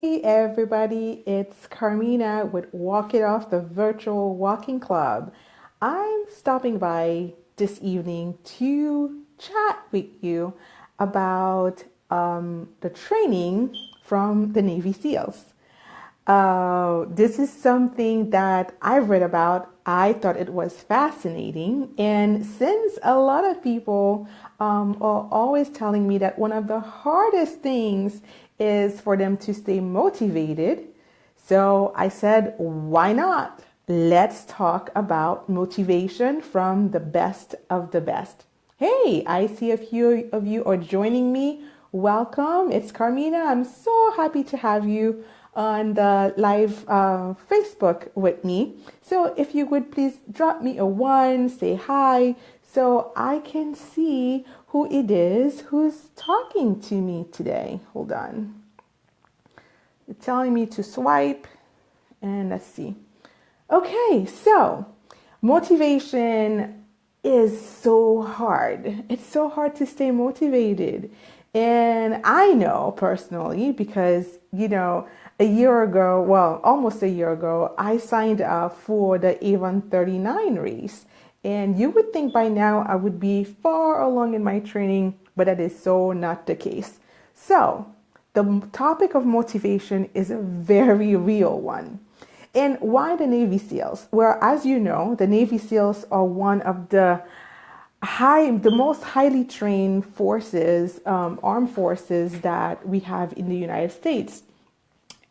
Hey everybody, it's Carmina with Walk It Off the Virtual Walking Club. I'm stopping by this evening to chat with you about the training from the Navy SEALs. This is something that I've read about. I thought it was fascinating. And since a lot of people are always telling me that one of the hardest things is for them to stay motivated, so I said, why not? Let's talk about motivation from the best of the best. Hey, I see a few of you are joining me. Welcome. It's Carmina. I'm so happy to have you on the live Facebook with me. So if you would please drop me a one, say hi, so I can see who it is who's talking to me today. Hold on. It's telling me to swipe and let's see. Okay, so motivation is so hard. It's so hard to stay motivated. And I know personally because, a year ago, well, almost a year ago, I signed up for the Avon 39 race. And you would think by now I would be far along in my training, but that is so not the case. So, the topic of motivation is a very real one. And why the Navy SEALs? Well, as you know, the Navy SEALs are one of the most highly trained forces, armed forces that we have in the United States.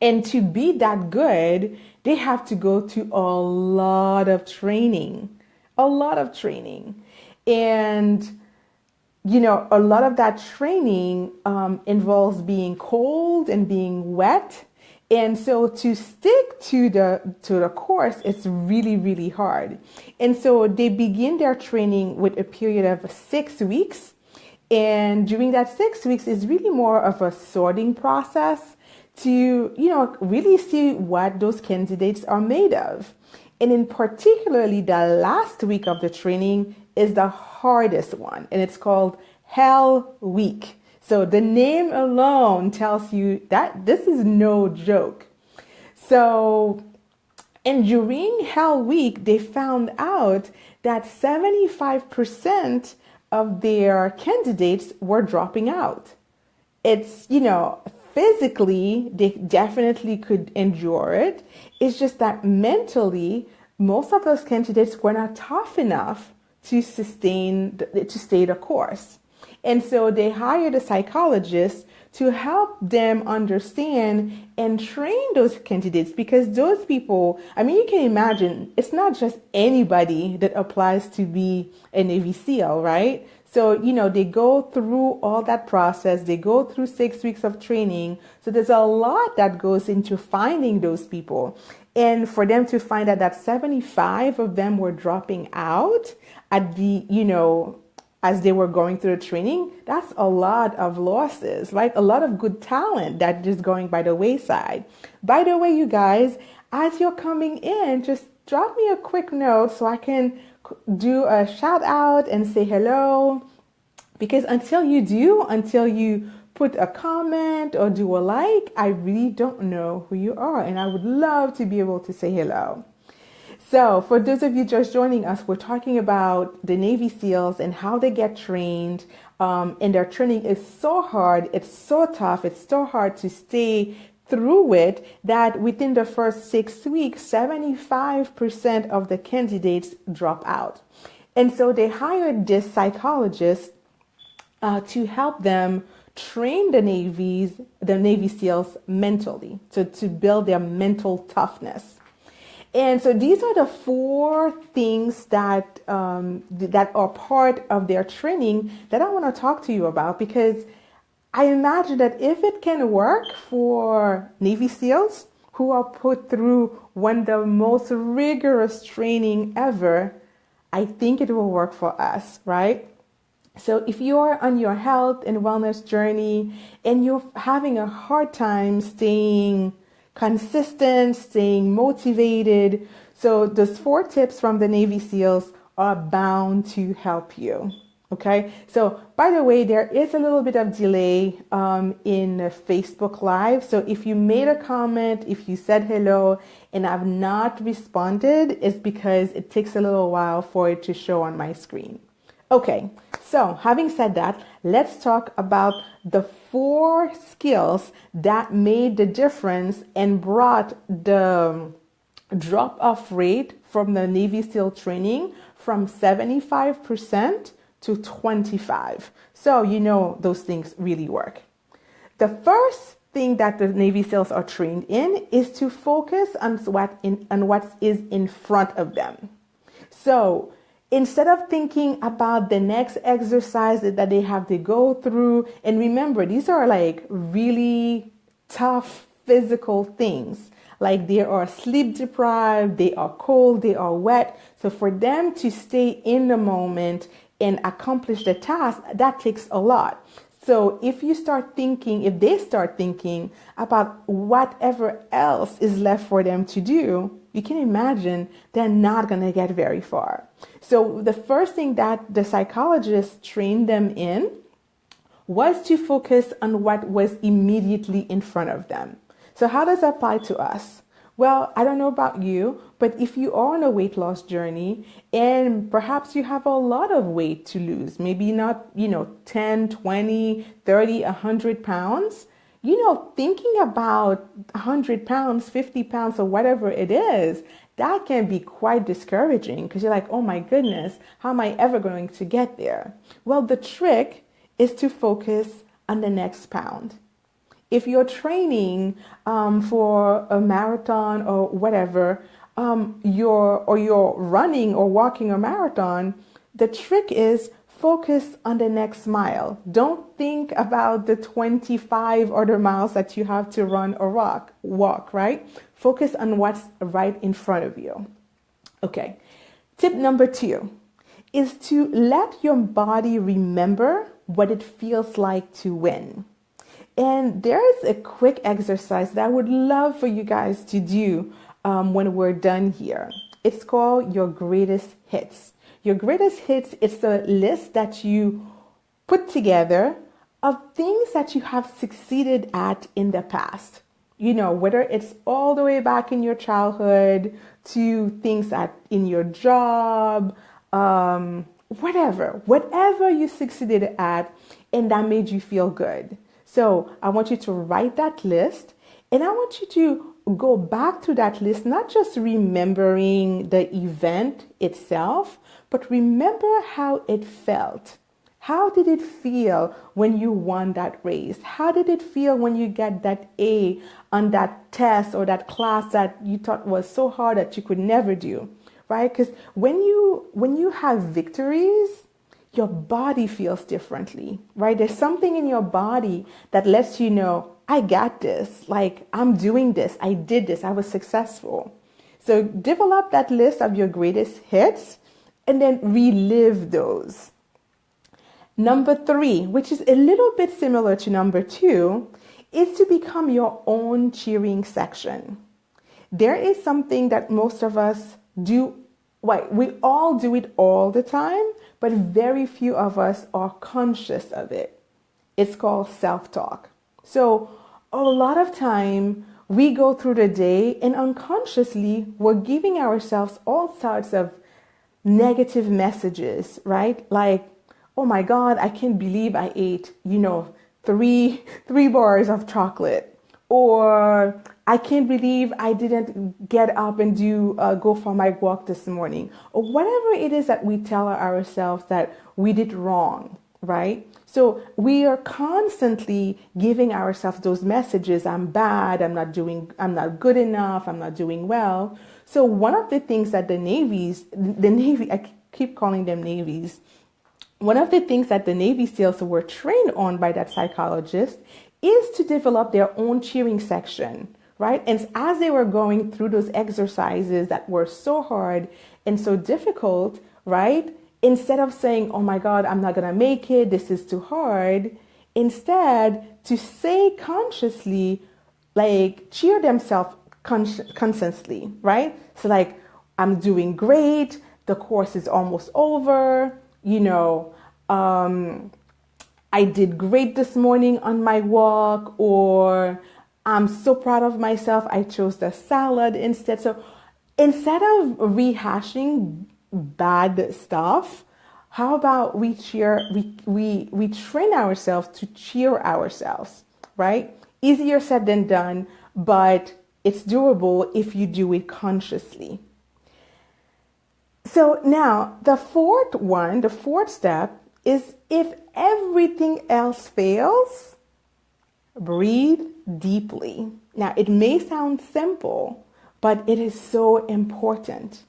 And to be that good, they have to go to a lot of training, a lot of training. And, a lot of that training involves being cold and being wet. And so to stick to the course, it's really, really hard. And so they begin their training with a period of 6 weeks. And during that 6 weeks is really more of a sorting process to, really see what those candidates are made of. And in particularly the last week of the training is the hardest one, and it's called Hell Week. So the name alone tells you that this is no joke. So, and during Hell Week, they found out that 75% of their candidates were dropping out. It's, physically, they definitely could endure it. It's just that mentally, most of those candidates were not tough enough to to stay the course. And so they hired a psychologist to help them understand and train those candidates, because those people, you can imagine, it's not just anybody that applies to be a Navy SEAL, right? So, they go through all that process. They go through 6 weeks of training. So there's a lot that goes into finding those people. And for them to find out that 75 of them were dropping out at the, as they were going through the training, that's a lot of losses, right? A lot of good talent that is going by the wayside. By the way, you guys, as you're coming in, just drop me a quick note so I can do a shout out and say hello. Because until you put a comment or do a like, I really don't know who you are. And I would love to be able to say hello. So for those of you just joining us, we're talking about the Navy SEALs and how they get trained. And their training is so hard. It's so tough. It's so hard to stay through it that within the first 6 weeks, 75% of the candidates drop out. And so they hired this psychologist to help them train the Navy SEALs mentally, to build their mental toughness. And so these are the 4 things that that are part of their training that I want to talk to you about, because I imagine that if it can work for Navy SEALs who are put through one of the most rigorous training ever, I think it will work for us, right? So if you're on your health and wellness journey and you're having a hard time staying consistent, staying motivated, so those 4 tips from the Navy SEALs are bound to help you. Okay, so by the way, there is a little bit of delay in Facebook Live. So if you made a comment, if you said hello and I've not responded, it's because it takes a little while for it to show on my screen. Okay, so having said that, let's talk about the 4 skills that made the difference and brought the drop-off rate from the Navy SEAL training from 75% to 25. So you know those things really work. The first thing that the Navy SEALs are trained in is to focus on what is in front of them. So instead of thinking about the next exercise that they have to go through, and remember, these are like really tough physical things. Like they are sleep deprived, they are cold, they are wet. So for them to stay in the moment and accomplish the task, that takes a lot. So if they start thinking about whatever else is left for them to do, you can imagine they're not going to get very far. So the first thing that the psychologists trained them in was to focus on what was immediately in front of them. So how does that apply to us? Well, I don't know about you, but if you are on a weight loss journey and perhaps you have a lot of weight to lose, maybe not, 10, 20, 30, 100 pounds, thinking about 100 pounds, 50 pounds, or whatever it is, that can be quite discouraging because you're like, oh my goodness, how am I ever going to get there? Well, the trick is to focus on the next pound. If you're training for a marathon or whatever, you're running or walking a marathon, the trick is focus on the next mile. Don't think about the 25 other miles that you have to run or walk, right? Focus on what's right in front of you. Okay. Tip number 2 is to let your body remember what it feels like to win. And there is a quick exercise that I would love for you guys to do when we're done here. It's called your greatest hits. Your greatest hits is the list that you put together of things that you have succeeded at in the past. Whether it's all the way back in your childhood to things in your job, whatever you succeeded at and that made you feel good. So I want you to write that list and I want you to go back to that list, not just remembering the event itself, but remember how it felt. How did it feel when you won that race? How did it feel when you get that A on that test or that class that you thought was so hard that you could never do, right? Because when you have victories, your body feels differently, right? There's something in your body that lets you know, I got this, like I'm doing this, I did this, I was successful. So develop that list of your greatest hits and then relive those. Number 3, which is a little bit similar to number 2, is to become your own cheering section. There is something that most of us do. We all do it all the time, but very few of us are conscious of it. It's called self-talk. So a lot of time we go through the day and unconsciously we're giving ourselves all sorts of negative messages, right? Like, oh my God, I can't believe I ate, three bars of chocolate. Or I can't believe I didn't get up and go for my walk this morning. Or whatever it is that we tell ourselves that we did wrong, right? So we are constantly giving ourselves those messages. I'm bad. I'm not good enough. I'm not doing well. So one of the things that the Navy, I keep calling them Navies. One of the things that the Navy SEALs were trained on by that psychologist is to develop their own cheering section, right? And as they were going through those exercises that were so hard and so difficult, right? Instead of saying, oh my God, I'm not going to make it, this is too hard, instead to say consciously, like cheer themselves consciously, right? So like, I'm doing great, the course is almost over, I did great this morning on my walk, or I'm so proud of myself, I chose the salad instead. So instead of rehashing bad stuff, how about we train ourselves to cheer ourselves, right? Easier said than done, but it's doable if you do it consciously. So now the fourth step is, if everything else fails, breathe deeply. Now, it may sound simple, but it is so important,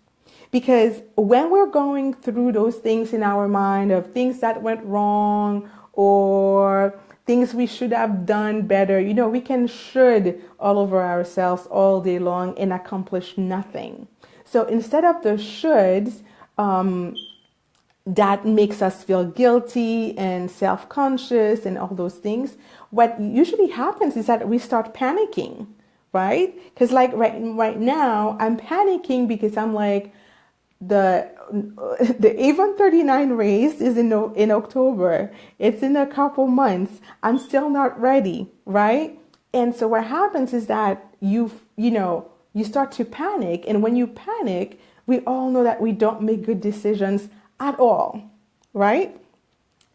because when we're going through those things in our mind of things that went wrong or things we should have done better, we can should all over ourselves all day long and accomplish nothing. So instead of the shoulds, that makes us feel guilty and self-conscious and all those things, what usually happens is that we start panicking, right? Because like right now, I'm panicking because I'm like, the Avon 39 race is in October. It's in a couple months. I'm still not ready, right? And so what happens is that you start to panic, and when you panic, we all know that we don't make good decisions at all, right?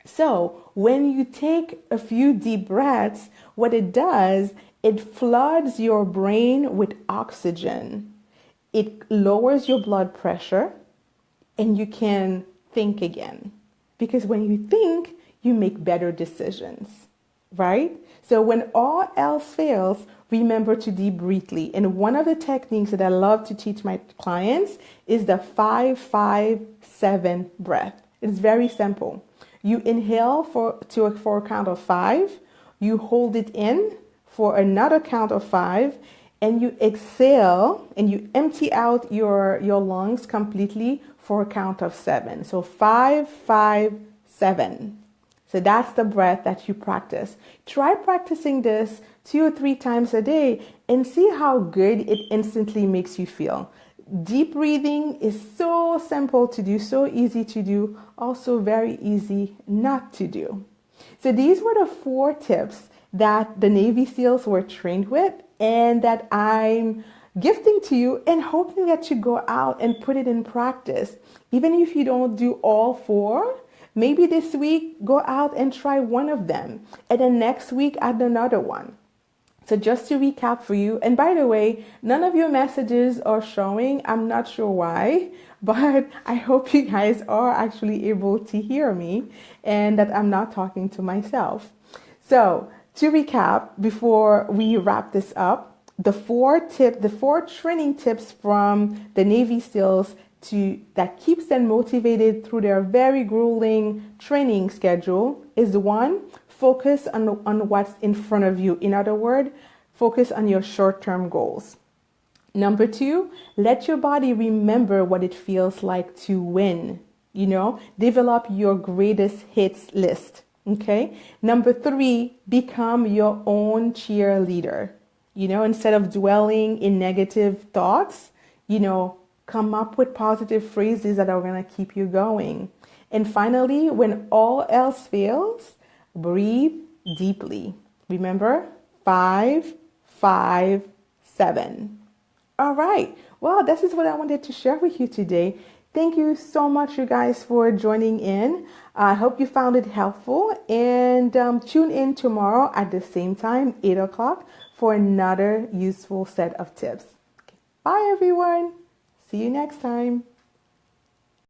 So when you take a few deep breaths, what it does, it floods your brain with oxygen. It lowers your blood pressure, and you can think again. Because when you think, you make better decisions, right? So when all else fails, remember to deep breathe. And one of the techniques that I love to teach my clients is the 5-5-7 breath. It's very simple. You inhale for a count of 5, you hold it in for another count of 5, and you exhale and you empty out your lungs completely for a count of 7. So 5-5-7. So that's the breath that you practice. Try practicing this 2 or 3 times a day and see how good it instantly makes you feel. Deep breathing is so simple to do, so easy to do, also very easy not to do. So these were the 4 tips that the Navy SEALs were trained with and that I'm gifting to you, and hoping that you go out and put it in practice. Even if you don't do all 4, maybe this week go out and try one of them, and then next week add another one. So just to recap for you, and by the way, none of your messages are showing. I'm not sure why, but I hope you guys are actually able to hear me and that I'm not talking to myself. So to recap, before we wrap this up, the 4 training tips from the Navy SEALs that keeps them motivated through their very grueling training schedule is 1, focus on what's in front of you. In other words, focus on your short-term goals. Number 2, let your body remember what it feels like to win. Develop your greatest hits list. Okay. Number 3, become your own cheerleader. Instead of dwelling in negative thoughts, come up with positive phrases that are going to keep you going. And finally, when all else fails, breathe deeply. Remember, 5-5-7. All right. Well, this is what I wanted to share with you today. Thank you so much, you guys, for joining in. I hope you found it helpful, and tune in tomorrow at the same time, 8 o'clock, for another useful set of tips. Okay. Bye, everyone. See you next time.